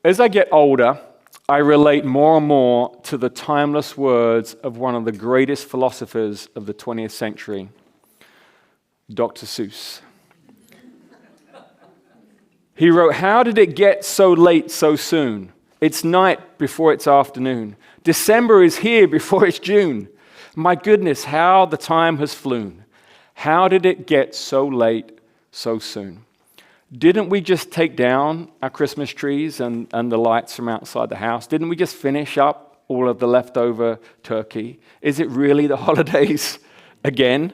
As I get older, I relate more and more to the timeless words of one of the greatest philosophers of the 20th century, Dr. Seuss. He wrote, "How did it get so late so soon? It's night before it's afternoon. December is here before it's June. My goodness, how the time has flown. How did it get so late so soon? Didn't we just take down our Christmas trees and the lights from outside the house? Didn't we just finish up all of the leftover turkey? Is it really the holidays again?"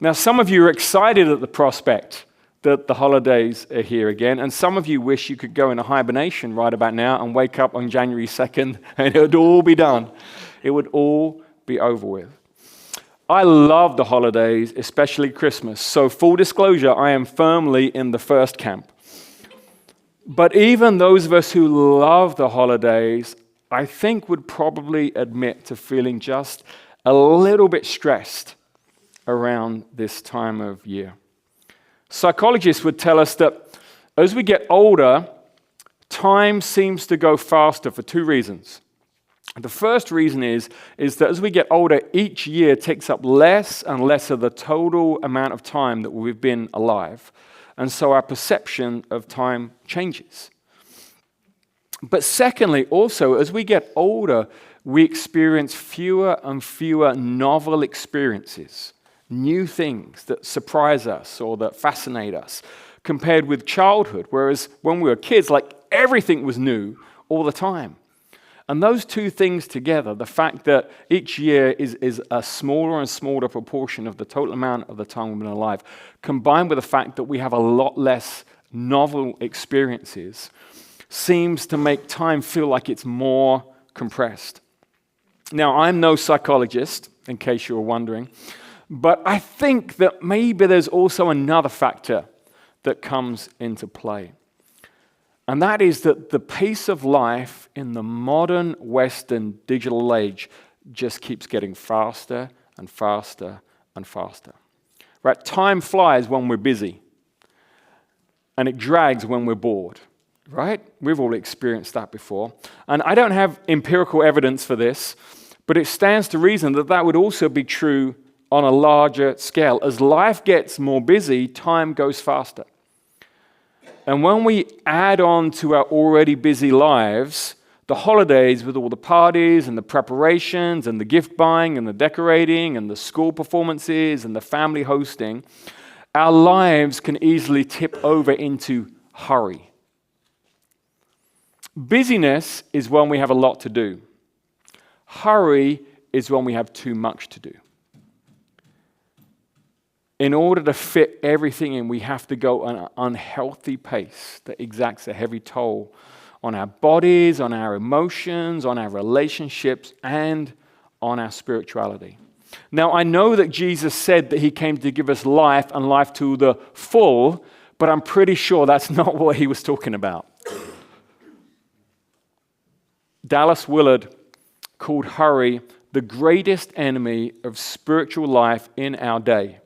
Now, some of you are excited at the prospect that the holidays are here again, and some of you wish you could go into hibernation right about now and wake up on January 2nd and it would all be done. It would all be over with. I love the holidays, especially Christmas. So full disclosure, I am firmly in the first camp. But even those of us who love the holidays, I think would probably admit to feeling just a little bit stressed around this time of year. Psychologists would tell us that as we get older, time seems to go faster for two reasons. The first reason is that as we get older, each year takes up less and less of the total amount of time that we've been alive. And so our perception of time changes. But secondly, also, as we get older, we experience fewer and fewer novel experiences, new things that surprise us or that fascinate us, compared with childhood, whereas when we were kids, like everything was new all the time. And those two things together, the fact that each year is a smaller and smaller proportion of the total amount of the time we've been alive, combined with the fact that we have a lot less novel experiences, seems to make time feel like it's more compressed. Now, I'm no psychologist, in case you were wondering, but I think that maybe there's also another factor that comes into play. And that is that the pace of life in the modern Western digital age just keeps getting faster and faster and faster. Right? Time flies when we're busy, and it drags when we're bored. Right? We've all experienced that before. And I don't have empirical evidence for this, but it stands to reason that that would also be true on a larger scale. As life gets more busy, time goes faster. And when we add on to our already busy lives, the holidays with all the parties and the preparations and the gift buying and the decorating and the school performances and the family hosting, our lives can easily tip over into hurry. Busyness is when we have a lot to do. Hurry is when we have too much to do. In order to fit everything in, we have to go at an unhealthy pace that exacts a heavy toll on our bodies, on our emotions, on our relationships, and on our spirituality. Now, I know that Jesus said that he came to give us life and life to the full, but I'm pretty sure that's not what he was talking about. Dallas Willard called hurry the greatest enemy of spiritual life in our day.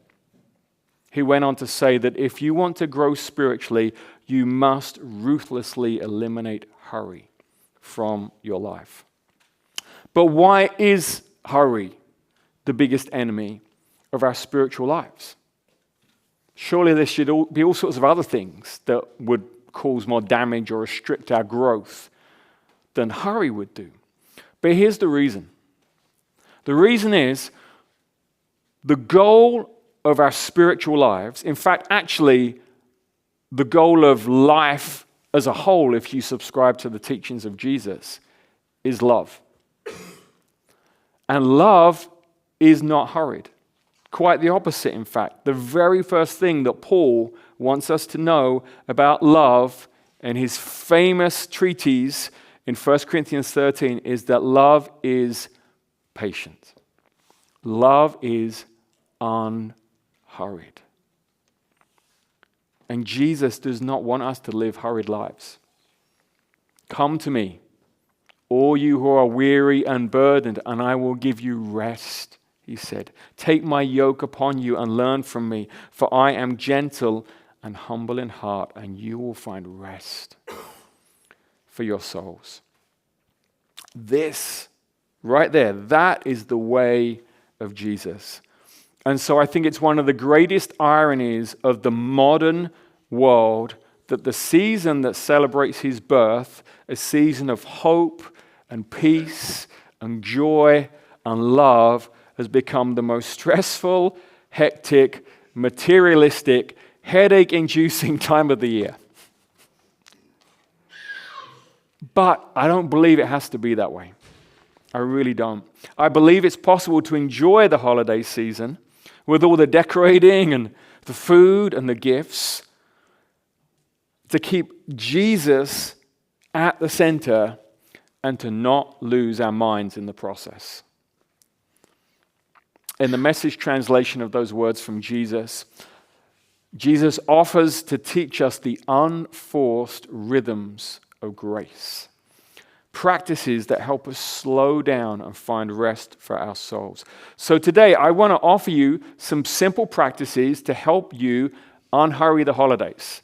He went on to say that if you want to grow spiritually, you must ruthlessly eliminate hurry from your life. But why is hurry the biggest enemy of our spiritual lives? Surely there should be all sorts of other things that would cause more damage or restrict our growth than hurry would do. But here's the reason. The reason is the goal of our spiritual lives, in fact, actually, the goal of life as a whole, if you subscribe to the teachings of Jesus, is love. And love is not hurried. Quite the opposite, in fact. The very first thing that Paul wants us to know about love in his famous treatise in 1 Corinthians 13 is that love is patient. Love is unhurried. And Jesus does not want us to live hurried lives. Come to me, all you who are weary and burdened, and I will give you rest, he said. Take my yoke upon you and learn from me, for I am gentle and humble in heart, and you will find rest for your souls. This, right there, that is the way of Jesus. And so I think it's one of the greatest ironies of the modern world that the season that celebrates his birth, a season of hope and peace and joy and love, has become the most stressful, hectic, materialistic, headache-inducing time of the year. But I don't believe it has to be that way. I really don't. I believe it's possible to enjoy the holiday season with all the decorating and the food and the gifts, to keep Jesus at the center and to not lose our minds in the process. In the Message translation of those words from Jesus, Jesus offers to teach us the unforced rhythms of grace. Practices that help us slow down and find rest for our souls. So today, I want to offer you some simple practices to help you unhurry the holidays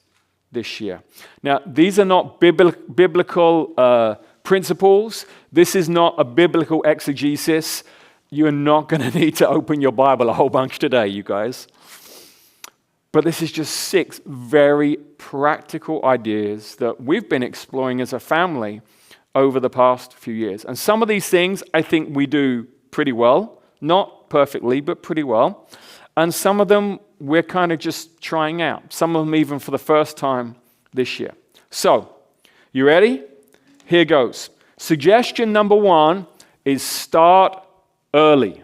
this year. Now, these are not biblical principles. This is not a biblical exegesis. You're not going to need to open your Bible a whole bunch today, you guys. But this is just 6 very practical ideas that we've been exploring as a family over the past few years. And some of these things I think we do pretty well. Not perfectly, but pretty well. And some of them we're kind of just trying out. Some of them even for the first time this year. So, you ready? Here goes. Suggestion number 1 is start early.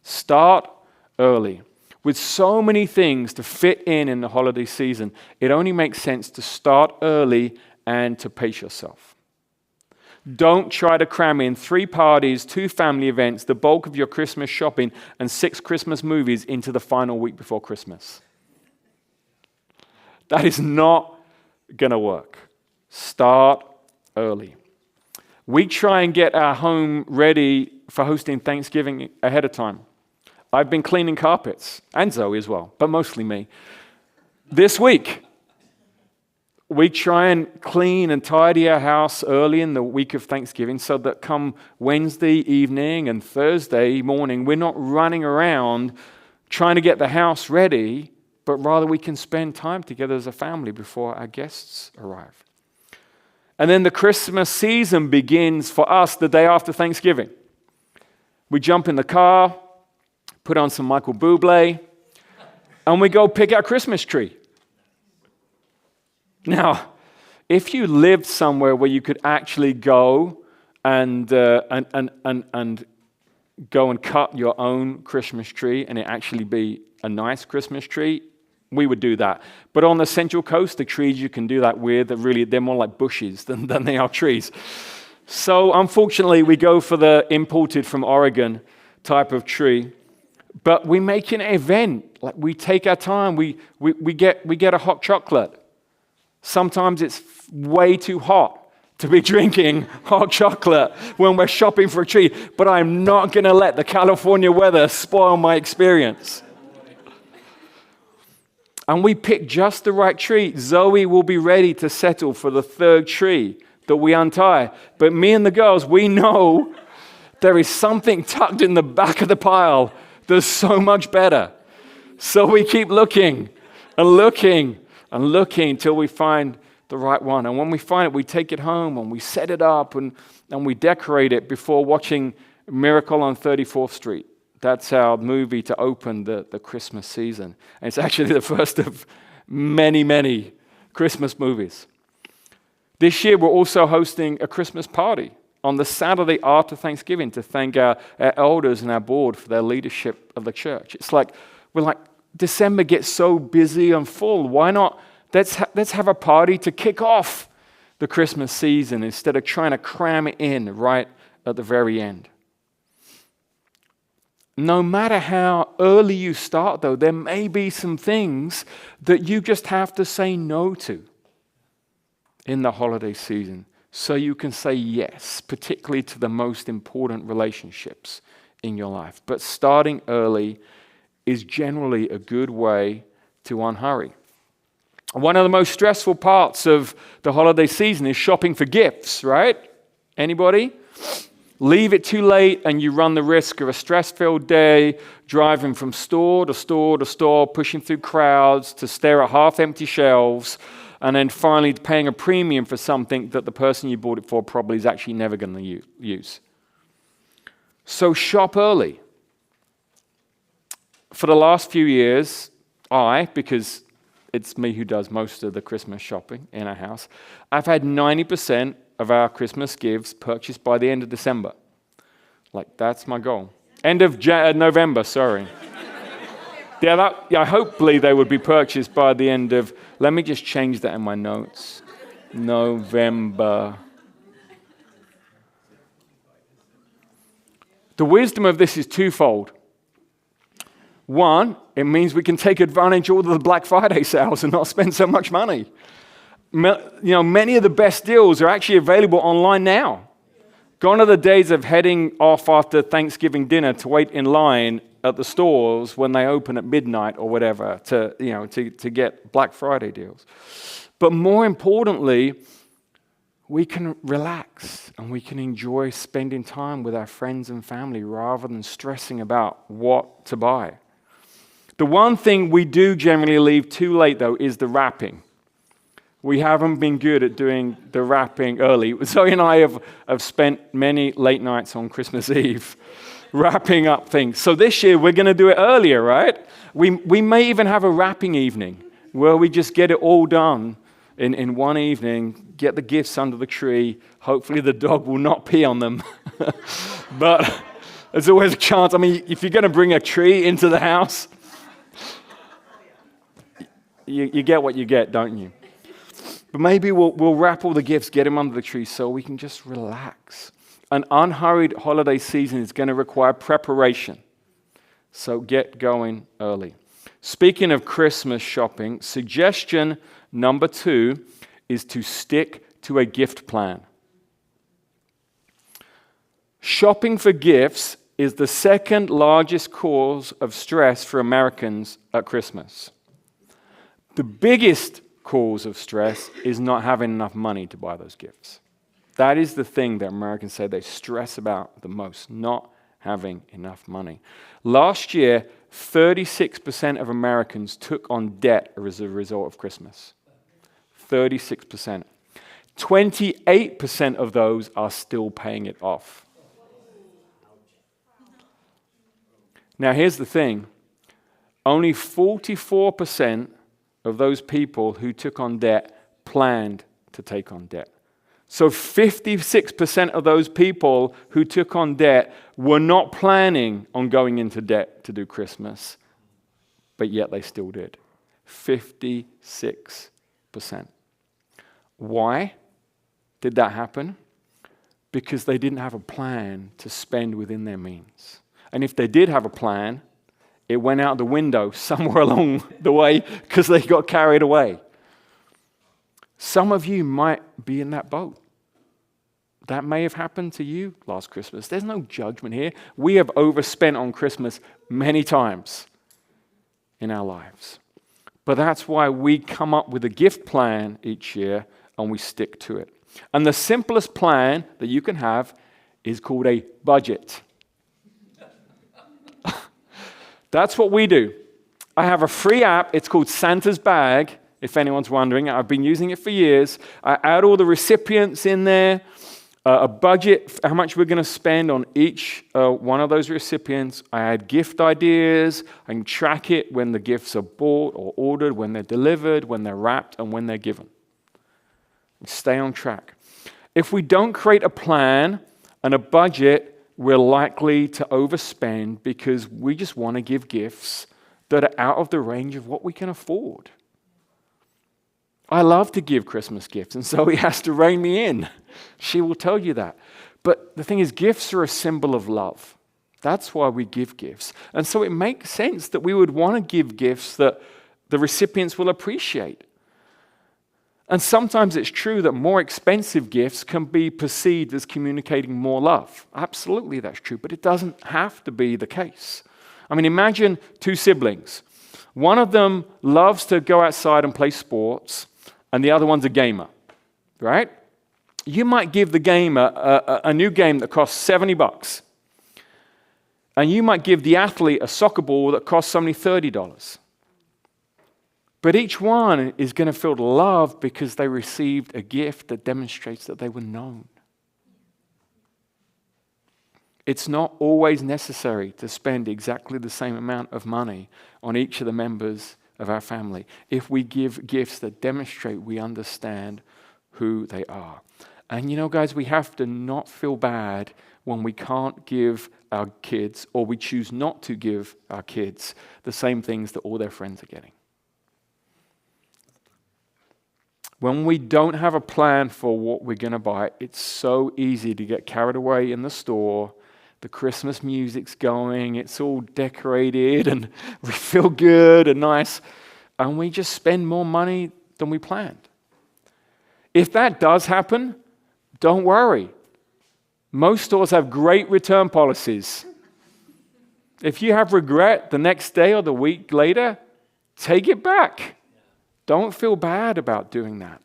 Start early. With so many things to fit in the holiday season, it only makes sense to start early and to pace yourself. Don't try to cram in 3 parties, 2 family events, the bulk of your Christmas shopping, and 6 Christmas movies into the final week before Christmas. That is not going to work. Start early. We try and get our home ready for hosting Thanksgiving ahead of time. I've been cleaning carpets, and Zoe as well, but mostly me. This week, we try and clean and tidy our house early in the week of Thanksgiving so that come Wednesday evening and Thursday morning, we're not running around trying to get the house ready, but rather we can spend time together as a family before our guests arrive. And then the Christmas season begins for us the day after Thanksgiving. We jump in the car, put on some Michael Bublé, and we go pick our Christmas tree. Now, if you lived somewhere where you could actually go and go and cut your own Christmas tree and it actually be a nice Christmas tree, we would do that. But on the Central Coast, the trees you can do that with, they're more like bushes than they are trees. So unfortunately, we go for the imported from Oregon type of tree. But we make an event. Like we take our time. We get a hot chocolate. Sometimes it's way too hot to be drinking hot chocolate when we're shopping for a tree. But I'm not going to let the California weather spoil my experience. And we pick just the right tree. Zoe will be ready to settle for the 3rd tree that we untie. But me and the girls, we know there is something tucked in the back of the pile that's so much better. So we keep looking and looking and looking until we find the right one. And when we find it, we take it home and we set it up and we decorate it before watching Miracle on 34th Street. That's our movie to open the Christmas season. And it's actually the first of many, many Christmas movies. This year, we're also hosting a Christmas party on the Saturday after Thanksgiving to thank our elders and our board for their leadership of the church. It's like, December gets so busy and full. Why not? Let's have a party to kick off the Christmas season instead of trying to cram it in right at the very end. No matter how early you start, though, there may be some things that you just have to say no to in the holiday season so you can say yes, particularly to the most important relationships in your life. But starting early is generally a good way to unhurry. One of the most stressful parts of the holiday season is shopping for gifts, right? Anybody? Leave it too late and you run the risk of a stress-filled day, driving from store to store to store, pushing through crowds to stare at half-empty shelves, and then finally paying a premium for something that the person you bought it for probably is actually never going to use. So shop early. For the last few years, because it's me who does most of the Christmas shopping in our house, I've had 90% of our Christmas gifts purchased by the end of December. Like, that's my goal. End of November, sorry. Hopefully they would be purchased by the end of, let me just change that in my notes. November. The wisdom of this is twofold. One, it means we can take advantage of all the Black Friday sales and not spend so much money. Many of the best deals are actually available online now. Gone are the days of heading off after Thanksgiving dinner to wait in line at the stores when they open at midnight or whatever to get Black Friday deals. But more importantly, we can relax and we can enjoy spending time with our friends and family rather than stressing about what to buy. The one thing we do generally leave too late, though, is the wrapping. We haven't been good at doing the wrapping early. Zoe and I have spent many late nights on Christmas Eve wrapping up things. So this year, we're going to do it earlier, right? We may even have a wrapping evening where we just get it all done in one evening, get the gifts under the tree. Hopefully the dog will not pee on them. But there's always a chance. I mean, if you're going to bring a tree into the house, you get what you get, don't you? But maybe we'll wrap all the gifts, get them under the tree so we can just relax. An unhurried holiday season is going to require preparation. So get going early. Speaking of Christmas shopping, suggestion number 2 is to stick to a gift plan. Shopping for gifts is the second largest cause of stress for Americans at Christmas. The biggest cause of stress is not having enough money to buy those gifts. That is the thing that Americans say they stress about the most, not having enough money. Last year, 36% of Americans took on debt as a result of Christmas. 36%. 28% of those are still paying it off. Now, here's the thing. Only 44% of those people who took on debt planned to take on debt. So 56% of those people who took on debt were not planning on going into debt to do Christmas, but yet they still did. 56%. Why did that happen? Because they didn't have a plan to spend within their means. And if they did have a plan, it went out the window somewhere along the way because they got carried away. Some of you might be in that boat. That may have happened to you last Christmas. There's no judgment here. We have overspent on Christmas many times in our lives. But that's why we come up with a gift plan each year and we stick to it. And the simplest plan that you can have is called a budget. That's what we do. I have a free app. It's called Santa's Bag, if anyone's wondering. I've been using it for years. I add all the recipients in there, a budget, how much we're going to spend on each one of those recipients. I add gift ideas. I can track it when the gifts are bought or ordered, when they're delivered, when they're wrapped, and when they're given. Stay on track. If we don't create a plan and a budget, we're likely to overspend because we just want to give gifts that are out of the range of what we can afford. I love to give Christmas gifts, and Zoe has to rein me in. She will tell you that. But the thing is, gifts are a symbol of love. That's why we give gifts. And so it makes sense that we would want to give gifts that the recipients will appreciate. And sometimes it's true that more expensive gifts can be perceived as communicating more love. Absolutely, that's true, but it doesn't have to be the case. I mean, imagine two siblings. One of them loves to go outside and play sports, and the other one's a gamer, right? You might give the gamer a new game that costs $70, and you might give the athlete a soccer ball that costs only $30. But each one is going to feel loved because they received a gift that demonstrates that they were known. It's not always necessary to spend exactly the same amount of money on each of the members of our family if we give gifts that demonstrate we understand who they are. And you know, guys, we have to not feel bad when we can't give our kids, or we choose not to give our kids, the same things that all their friends are getting. When we don't have a plan for what we're going to buy, it's so easy to get carried away in the store. The Christmas music's going, it's all decorated, and we feel good and nice, and we just spend more money than we planned. If that does happen, don't worry. Most stores have great return policies. If you have regret the next day or the week later, take it back. Don't feel bad about doing that.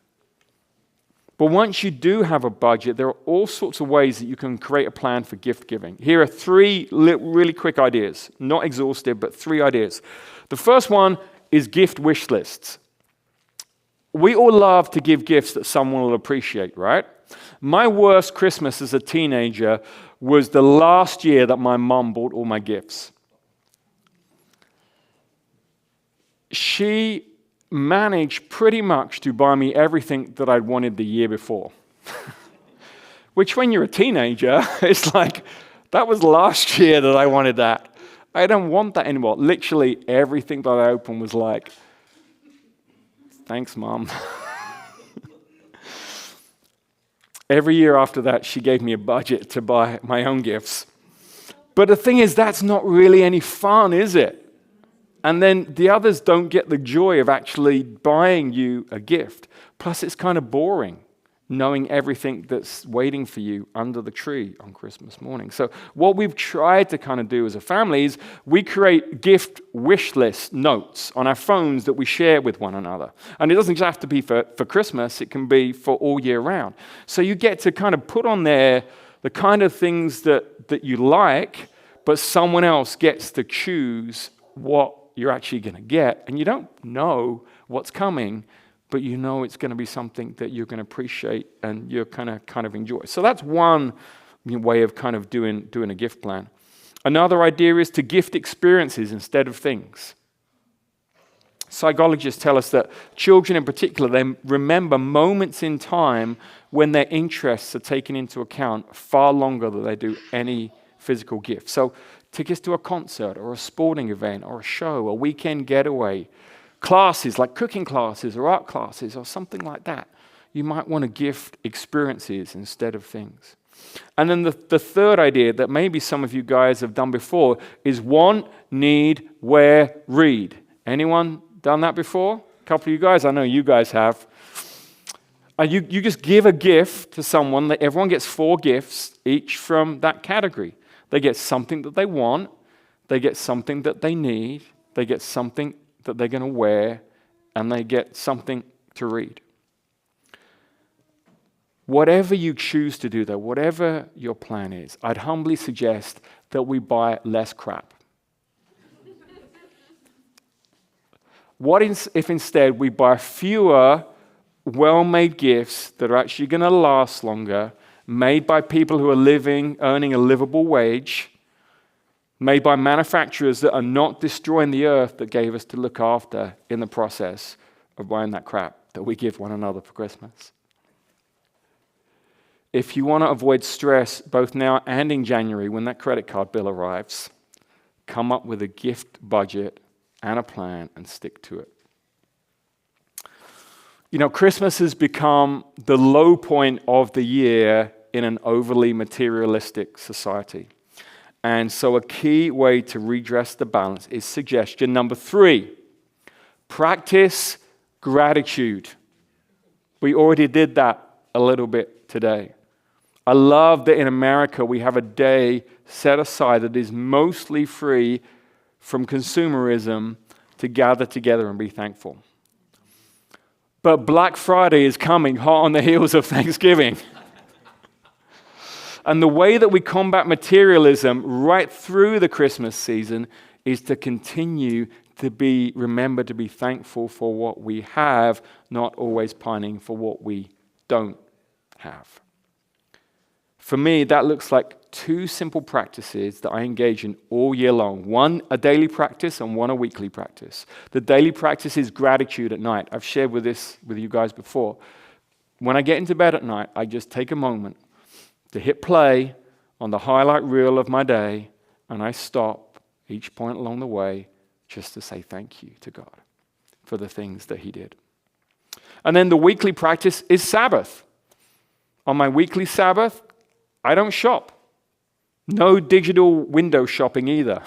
But once you do have a budget, there are all sorts of ways that you can create a plan for gift giving. Here are three really quick ideas. Not exhaustive, but 3 ideas. The first one is gift wish lists. We all love to give gifts that someone will appreciate, right? My worst Christmas as a teenager was the last year that my mom bought all my gifts. She managed pretty much to buy me everything that I'd wanted the year before. Which when you're a teenager, it's like, that was last year that I wanted that. I don't want that anymore. Literally everything that I opened was like, thanks, Mom. Every year after that, she gave me a budget to buy my own gifts. But the thing is, that's not really any fun, is it? And then the others don't get the joy of actually buying you a gift. Plus, it's kind of boring knowing everything that's waiting for you under the tree on Christmas morning. So what we've tried to kind of do as a family is we create gift wish list notes on our phones that we share with one another. And it doesn't just have to be for Christmas. It can be for all year round. So you get to kind of put on there the kind of things that you like, but someone else gets to choose what you're actually going to get, and you don't know what's coming, but you know it's going to be something that you're going to appreciate and you're kind of enjoy. So that's one way of kind of doing a gift plan. Another idea is to gift experiences instead of things. Psychologists tell us that children in particular, they remember moments in time when their interests are taken into account far longer than they do any physical gift. So tickets to a concert or a sporting event or a show, a weekend getaway, classes like cooking classes or art classes or something like that. You might want to gift experiences instead of things. And then the third idea that maybe some of you guys have done before is want, need, wear, read. Anyone done that before? A couple of you guys? I know you guys have. You just give a gift to someone. That everyone gets 4 gifts, each from that category. They get something that they want, they get something that they need, they get something that they're going to wear, and they get something to read. Whatever you choose to do, though, whatever your plan is, I'd humbly suggest that we buy less crap. What if instead we buy fewer well-made gifts that are actually going to last longer, made by people who are earning a livable wage, made by manufacturers that are not destroying the earth that gave us to look after in the process of buying that crap that we give one another for Christmas? If you want to avoid stress both now and in January when that credit card bill arrives, come up with a gift budget and a plan and stick to it. You know, Christmas has become the low point of the year in an overly materialistic society. And so a key way to redress the balance is suggestion number 3. Practice gratitude. We already did that a little bit today. I love that in America we have a day set aside that is mostly free from consumerism to gather together and be thankful. But Black Friday is coming hot on the heels of Thanksgiving. And the way that we combat materialism right through the Christmas season is to continue to remember to be thankful for what we have, not always pining for what we don't have. For me, that looks like 2 simple practices that I engage in all year long. One, a daily practice, and one, a weekly practice. The daily practice is gratitude at night. I've shared with you guys before. When I get into bed at night, I just take a moment to hit play on the highlight reel of my day, and I stop each point along the way just to say thank you to God for the things that He did. And then the weekly practice is Sabbath. On my weekly Sabbath, I don't shop. No digital window shopping either.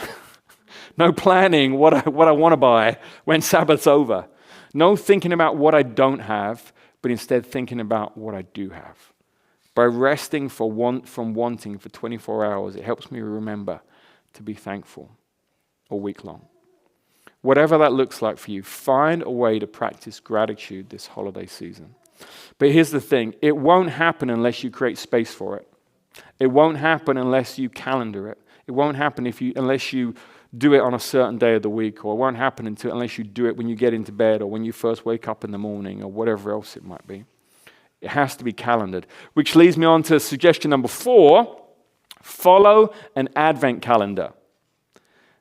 No planning what I want to buy when Sabbath's over. No thinking about what I don't have, but instead thinking about what I do have. By resting from wanting for 24 hours, it helps me remember to be thankful all week long. Whatever that looks like for you, find a way to practice gratitude this holiday season. But here's the thing, it won't happen unless you create space for it. It won't happen unless you calendar it. It won't happen unless you do it on a certain day of the week, or it won't happen unless you do it when you get into bed or when you first wake up in the morning or whatever else it might be. It has to be calendared, which leads me on to suggestion number 4, follow an Advent calendar.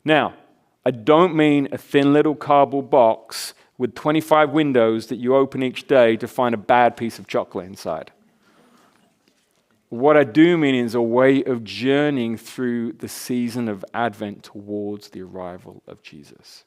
Now, I don't mean a thin little cardboard box with 25 windows that you open each day to find a bad piece of chocolate inside. What I do mean is a way of journeying through the season of Advent towards the arrival of Jesus.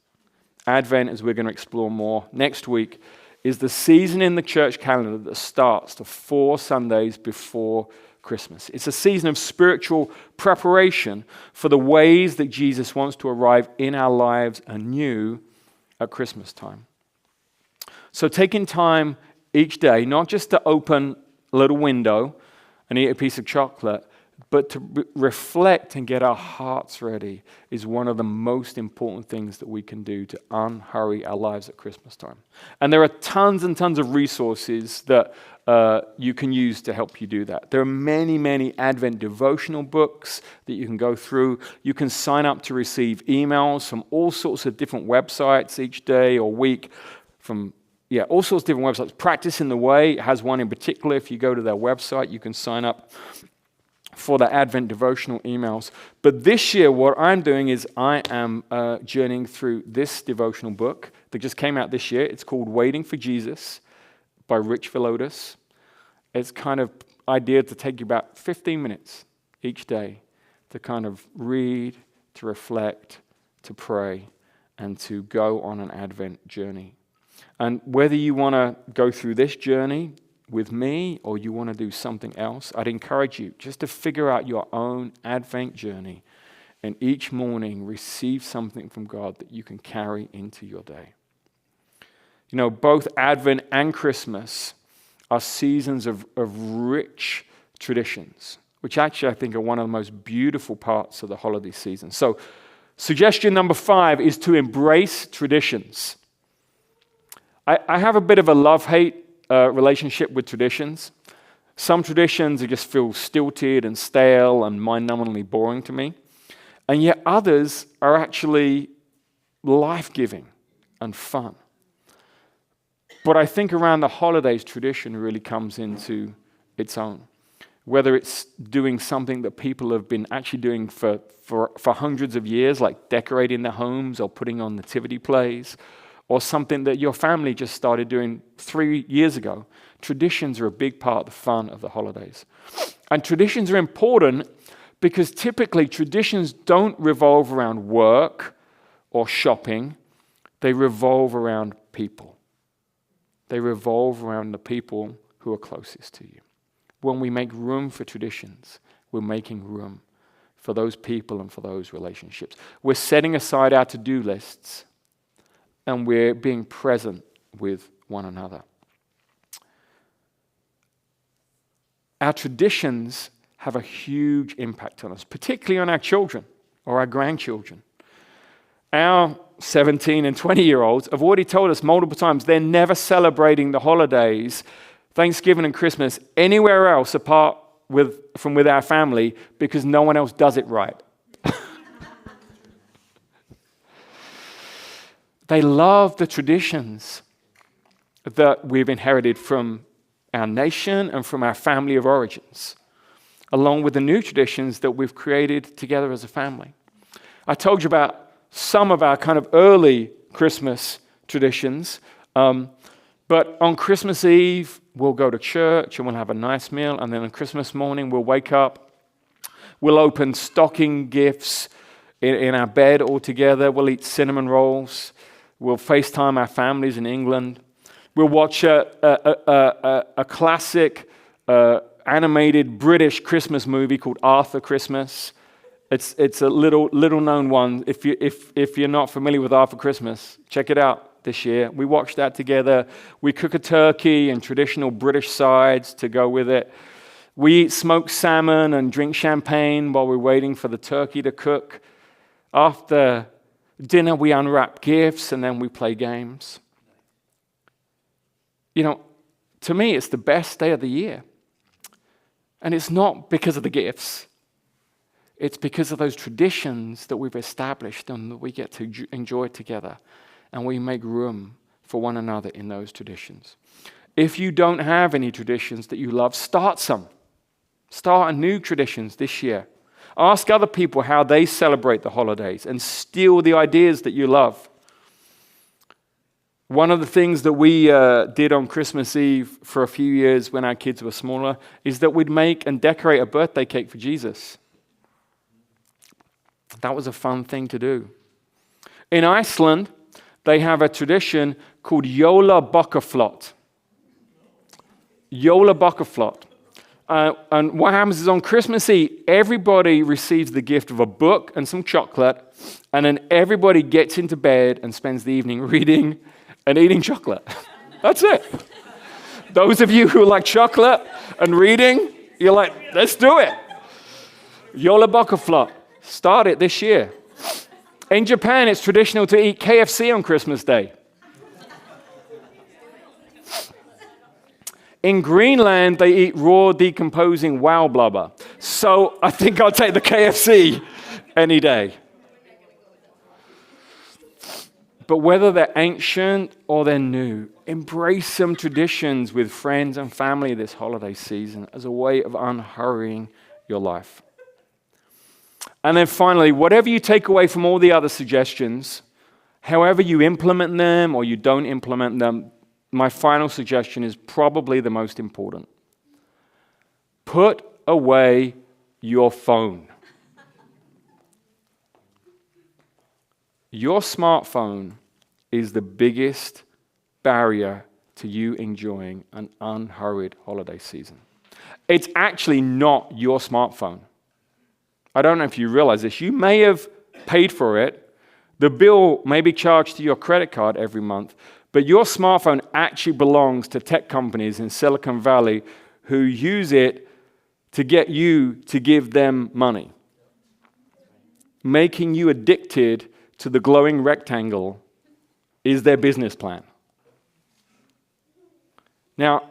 Advent, as we're going to explore more next week, is the season in the church calendar that starts the 4 Sundays before Christmas. It's a season of spiritual preparation for the ways that Jesus wants to arrive in our lives anew at Christmas time. So taking time each day, not just to open a little window and eat a piece of chocolate, but to reflect and get our hearts ready is one of the most important things that we can do to unhurry our lives at Christmas time. And there are tons and tons of resources that you can use to help you do that. There are many, many Advent devotional books that you can go through. You can sign up to receive emails from all sorts of different websites each day or week from all sorts of different websites. Practice in the Way has one in particular. If you go to their website, you can sign up for the Advent devotional emails. But this year, what I'm doing is I am journeying through this devotional book that just came out this year. It's called Waiting for Jesus by Rich Villodas. It's kind of idea to take you about 15 minutes each day to kind of read, to reflect, to pray, and to go on an Advent journey. And whether you want to go through this journey with me or you want to do something else, I'd encourage you just to figure out your own Advent journey and each morning receive something from God that you can carry into your day. You know, both Advent and Christmas are seasons of rich traditions, which actually I think are one of the most beautiful parts of the holiday season. So suggestion number 5 is to embrace traditions. I have a bit of a love-hate relationship with traditions. Some traditions just feel stilted and stale and mind-numbingly boring to me. And yet others are actually life-giving and fun. But I think around the holidays, tradition really comes into its own. Whether it's doing something that people have been actually doing for hundreds of years, like decorating their homes or putting on nativity plays, or something that your family just started doing 3 years ago. Traditions are a big part of the fun of the holidays. And traditions are important because typically traditions don't revolve around work or shopping. They revolve around people. They revolve around the people who are closest to you. When we make room for traditions, we're making room for those people and for those relationships. We're setting aside our to-do lists and we're being present with one another. Our traditions have a huge impact on us, particularly on our children or our grandchildren. Our 17 and 20-year-olds have already told us multiple times they're never celebrating the holidays, Thanksgiving and Christmas, anywhere else apart from with our family because no one else does it right. They love the traditions that we've inherited from our nation and from our family of origins, along with the new traditions that we've created together as a family. I told you about some of our kind of early Christmas traditions, but on Christmas Eve, we'll go to church and we'll have a nice meal, and then on Christmas morning, we'll wake up, we'll open stocking gifts in our bed all together, we'll eat cinnamon rolls, we'll FaceTime our families in England, we'll watch a classic animated British Christmas movie called Arthur Christmas. It's a little known one. If you're not familiar with Arthur Christmas, check it out this year. We watched that together. We cook a turkey and traditional British sides to go with it. We eat smoked salmon and drink champagne while we're waiting for the turkey to cook. After dinner, we unwrap gifts and then we play games. You know, to me, it's the best day of the year. And it's not because of the gifts. It's because of those traditions that we've established and that we get to enjoy together. And we make room for one another in those traditions. If you don't have any traditions that you love, start some. Start new traditions this year. Ask other people how they celebrate the holidays and steal the ideas that you love. One of the things that we did on Christmas Eve for a few years when our kids were smaller is that we'd make and decorate a birthday cake for Jesus. That was a fun thing to do. In Iceland, they have a tradition called Jólabókaflót. Jólabókaflót. And what happens is on Christmas Eve, everybody receives the gift of a book and some chocolate, and then everybody gets into bed and spends the evening reading and eating chocolate. That's it. Those of you who like chocolate and reading, you're like, let's do it. Jólabókaflót. Start it this year. In Japan, it's traditional to eat KFC on Christmas Day. In Greenland, they eat raw, decomposing wow blubber. So I think I'll take the KFC any day. But whether they're ancient or they're new, embrace some traditions with friends and family this holiday season as a way of unhurrying your life. And then finally, whatever you take away from all the other suggestions, however you implement them or you don't implement them, my final suggestion is probably the most important. Put away your phone. Your smartphone is the biggest barrier to you enjoying an unhurried holiday season. It's actually not your smartphone. I don't know if you realize this. You may have paid for it. The bill may be charged to your credit card every month, but your smartphone actually belongs to tech companies in Silicon Valley who use it to get you to give them money, making you addicted to the glowing rectangle is their business plan. Now,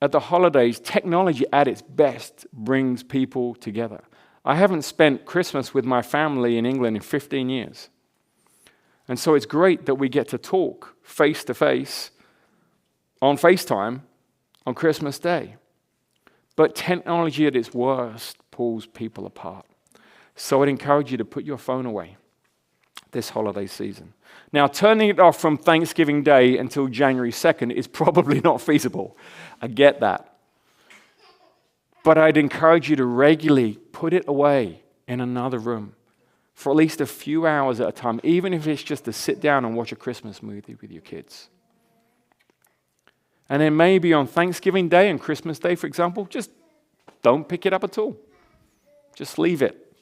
at the holidays, technology at its best brings people together. I haven't spent Christmas with my family in England in 15 years. And so it's great that we get to talk face to face on FaceTime on Christmas Day. But technology at its worst pulls people apart. So I'd encourage you to put your phone away this holiday season. Now, turning it off from Thanksgiving Day until January 2nd is probably not feasible. I get that. But I'd encourage you to regularly put it away in another room for at least a few hours at a time, even if it's just to sit down and watch a Christmas movie with your kids. And then maybe on Thanksgiving Day and Christmas Day, for example, just don't pick it up at all. Just leave it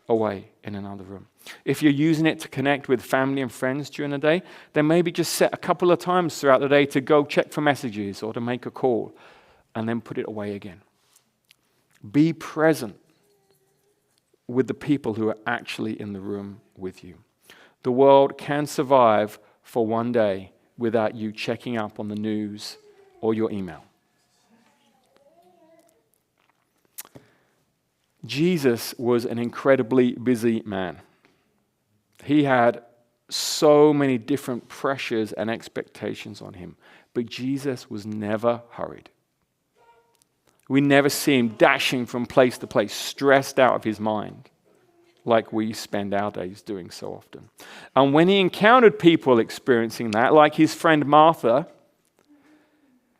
away in another room. If you're using it to connect with family and friends during the day, then maybe just set a couple of times throughout the day to go check for messages or to make a call, and then put it away again. Be present with the people who are actually in the room with you. The world can survive for one day without you checking up on the news or your email. Jesus was an incredibly busy man. He had so many different pressures and expectations on him, but Jesus was never hurried. We never see him dashing from place to place, stressed out of his mind, like we spend our days doing so often. And when he encountered people experiencing that, like his friend Martha,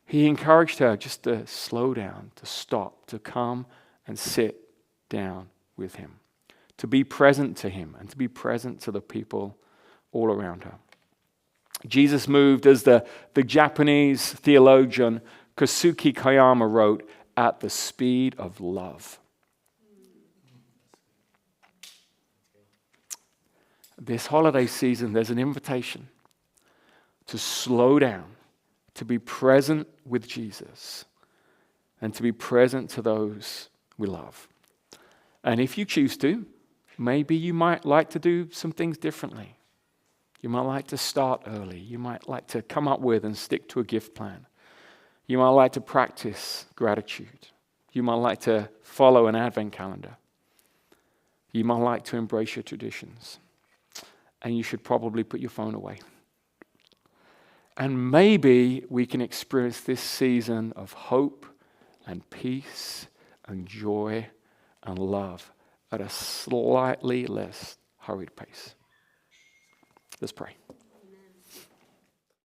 he encouraged her just to slow down, to stop, to come and sit down with him, to be present to him and to be present to the people all around her. Jesus moved, as the Japanese theologian Kosuke Kayama wrote, at the speed of love. This holiday season, there's an invitation to slow down, to be present with Jesus, and to be present to those we love. And if you choose to, maybe you might like to do some things differently. You might like to start early. You might like to come up with and stick to a gift plan. You might like to practice gratitude. You might like to follow an advent calendar. You might like to embrace your traditions. And you should probably put your phone away. And maybe we can experience this season of hope and peace and joy and love at a slightly less hurried pace. Let's pray.